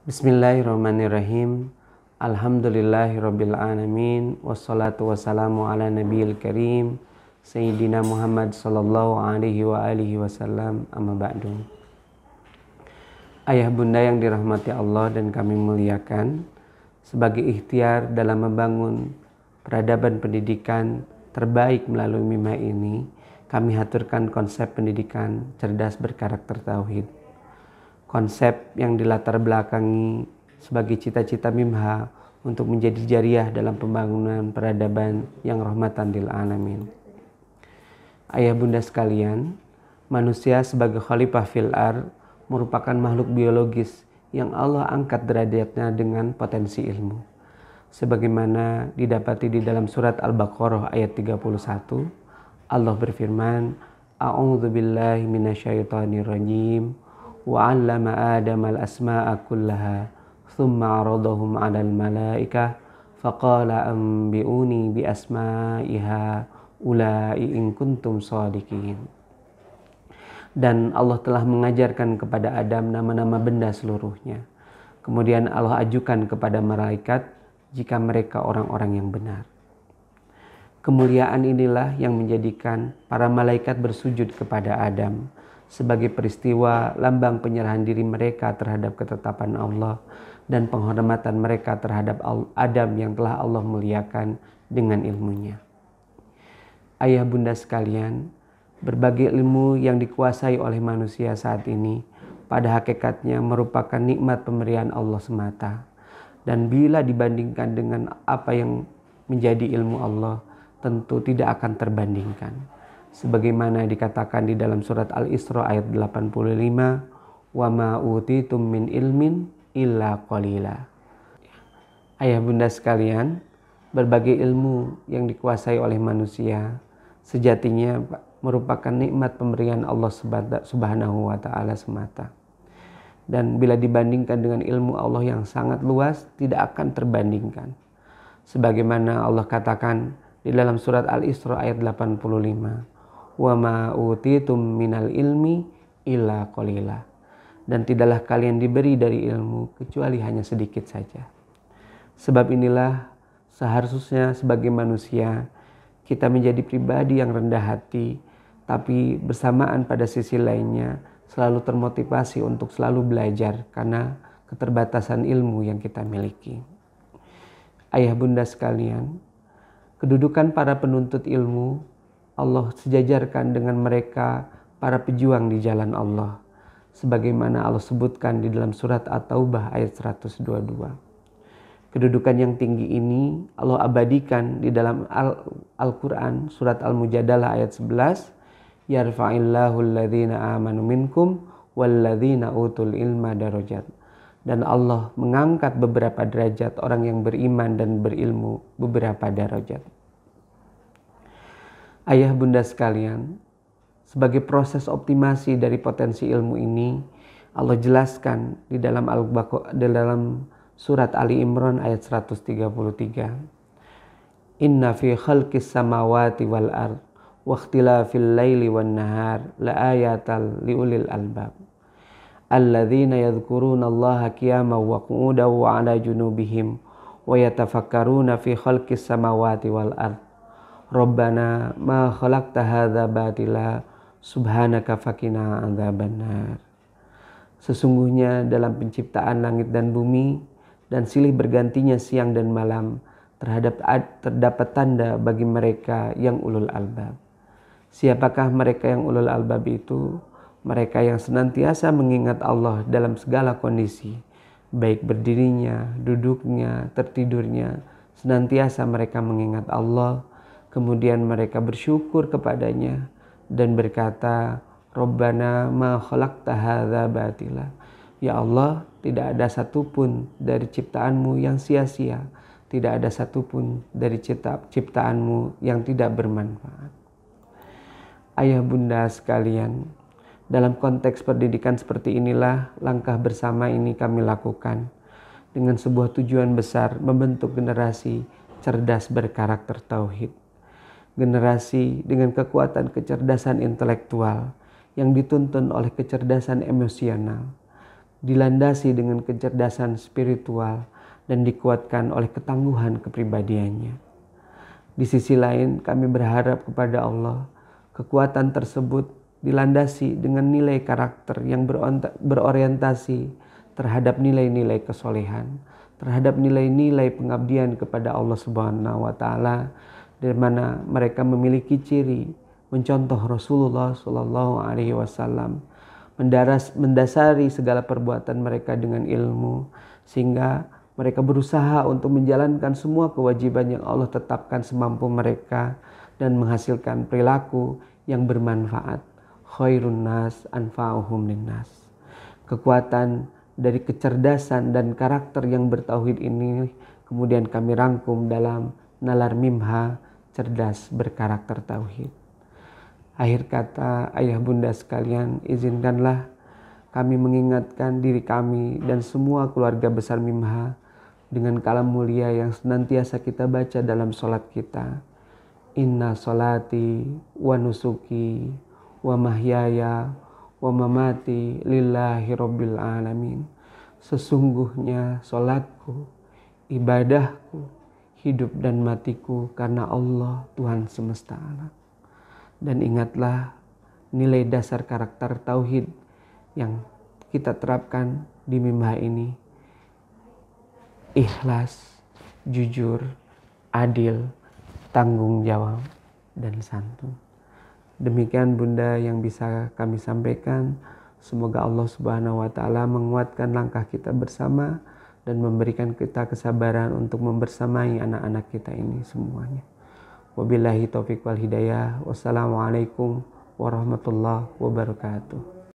Bismillahirrahmanirrahim. Alhamdulillahirabbil alamin wassalatu wassalamu ala nabiyil karim Sayyidina Muhammad sallallahu alaihi wa alihi wasallam, amma ba'du. Ayah bunda yang dirahmati Allah dan kami muliakan, sebagai ikhtiar dalam membangun peradaban pendidikan terbaik melalui MIMA ini, kami haturkan konsep pendidikan cerdas berkarakter tauhid. Konsep yang dilatar belakangi sebagai cita-cita MIMHA untuk menjadi jariah dalam pembangunan peradaban yang rahmatan lil alamin. Ayah bunda sekalian, manusia sebagai khalifah fil ard merupakan makhluk biologis yang Allah angkat derajatnya dengan potensi ilmu. Sebagaimana didapati di dalam surat Al-Baqarah ayat 31, Allah berfirman, A'udzubillahi minasyaitonirrajim. Wa 'allama Adama al-asma'a kullaha thumma 'aradahum 'alal malaikah faqala anbi'uni bi asma'iha ula'i in kuntum shadiqin. Dan Allah telah mengajarkan kepada Adam nama-nama benda seluruhnya. Kemudian Allah ajukan kepada malaikat jika mereka orang-orang yang benar. Kemuliaan inilah yang menjadikan para malaikat bersujud kepada Adam sebagai peristiwa lambang penyerahan diri mereka terhadap ketetapan Allah dan penghormatan mereka terhadap Adam yang telah Allah muliakan dengan ilmunya. Ayah bunda sekalian, berbagai ilmu yang dikuasai oleh manusia saat ini pada hakikatnya merupakan nikmat pemberian Allah semata. Dan bila dibandingkan dengan apa yang menjadi ilmu Allah, tentu tidak akan terbandingkan. Sebagaimana dikatakan di dalam surat Al-Isra ayat 85, wa ma utitum min ilmin illa qalila. Ayah bunda sekalian, berbagai ilmu yang dikuasai oleh manusia sejatinya merupakan nikmat pemberian Allah Subhanahu wa taala semata. Dan bila dibandingkan dengan ilmu Allah yang sangat luas, tidak akan terbandingkan. Sebagaimana Allah katakan di dalam surat Al-Isra ayat 85, wa ma utitum minal ilmi illa qalila. Dan tidaklah kalian diberi dari ilmu kecuali hanya sedikit saja. Sebab inilah seharusnya sebagai manusia kita menjadi pribadi yang rendah hati, tapi bersamaan pada sisi lainnya selalu termotivasi untuk selalu belajar karena keterbatasan ilmu yang kita miliki. Ayah bunda sekalian, kedudukan para penuntut ilmu Allah sejajarkan dengan mereka para pejuang di jalan Allah. Sebagaimana Allah sebutkan di dalam surat At-Taubah ayat 122. Kedudukan yang tinggi ini Allah abadikan di dalam Al-Quran surat Al-Mujadalah ayat 11. Yarfa'illahu alladhina amanu minkum walladhina utul ilma darajat. Dan Allah mengangkat beberapa derajat orang yang beriman dan berilmu beberapa derajat. Ayah bunda sekalian, sebagai proses optimasi dari potensi ilmu ini, Allah jelaskan di dalam surat Ali Imran ayat 133. Inna fi khalqis samawati wal ard wa ikhtilafil laili wan nahar la ayatal liulil albab. Alladzina yadhkuruna Allaha qiyaman wa qu'udan wa 'ala junubihim wa yatafakkaruna fi khalqis samawati wal ard. Rabbana ma khalaqta hadza batila subhanaka faqina adzabannar. Sesungguhnya dalam penciptaan langit dan bumi dan silih bergantinya siang dan malam terdapat tanda bagi mereka yang ulul albab. Siapakah mereka yang ulul albab itu? Mereka yang senantiasa mengingat Allah dalam segala kondisi, baik berdirinya, duduknya, tertidurnya, senantiasa mereka mengingat Allah. Kemudian mereka bersyukur kepadanya dan berkata, Rabbana ma khalaqta hadza batila. Ya Allah, tidak ada satupun dari ciptaanmu yang sia-sia. Tidak ada satupun dari ciptaanmu yang tidak bermanfaat. Ayah bunda sekalian, dalam konteks pendidikan seperti inilah langkah bersama ini kami lakukan. Dengan sebuah tujuan besar membentuk generasi cerdas berkarakter tauhid. Generasi dengan kekuatan kecerdasan intelektual yang dituntun oleh kecerdasan emosional. dilandasi dengan kecerdasan spiritual, dan dikuatkan oleh ketangguhan kepribadiannya. Di sisi lain, kami berharap kepada Allah, kekuatan tersebut dilandasi dengan nilai karakter yang berorientasi terhadap nilai-nilai kesolehan, terhadap nilai-nilai pengabdian kepada Allah Subhanahu wa Ta'ala, di mana mereka memiliki ciri mencontoh Rasulullah Shallallahu Alaihi Wasallam, mendasari segala perbuatan mereka dengan ilmu, sehingga mereka berusaha untuk menjalankan semua kewajiban yang Allah tetapkan semampu mereka dan menghasilkan perilaku yang bermanfaat. Khairun nas anfa'uhum linnas. Kekuatan dari kecerdasan dan karakter yang bertauhid ini kemudian kami rangkum dalam Nalar Mimha, cerdas berkarakter tauhid. Akhir kata, ayah bunda sekalian, izinkanlah kami mengingatkan diri kami dan semua keluarga besar Mimha dengan kalam mulia yang senantiasa kita baca dalam sholat kita. Inna sholati wa nusuki wa mahyaya wa mamati lillahi rabbil alamin. Sesungguhnya sholatku, ibadahku, hidup dan matiku karena Allah Tuhan semesta alam. Dan ingatlah nilai dasar karakter tauhid yang kita terapkan di Mimha ini. Ikhlas, jujur, adil, tanggung jawab, dan santun. Demikian bunda yang bisa kami sampaikan. Semoga Allah Subhanahu wa Ta'ala menguatkan langkah kita bersama dan memberikan kita kesabaran untuk membersamai anak-anak kita ini semuanya. Wabillahi taufiq wal hidayah. Wassalamualaikum warahmatullahi wabarakatuh.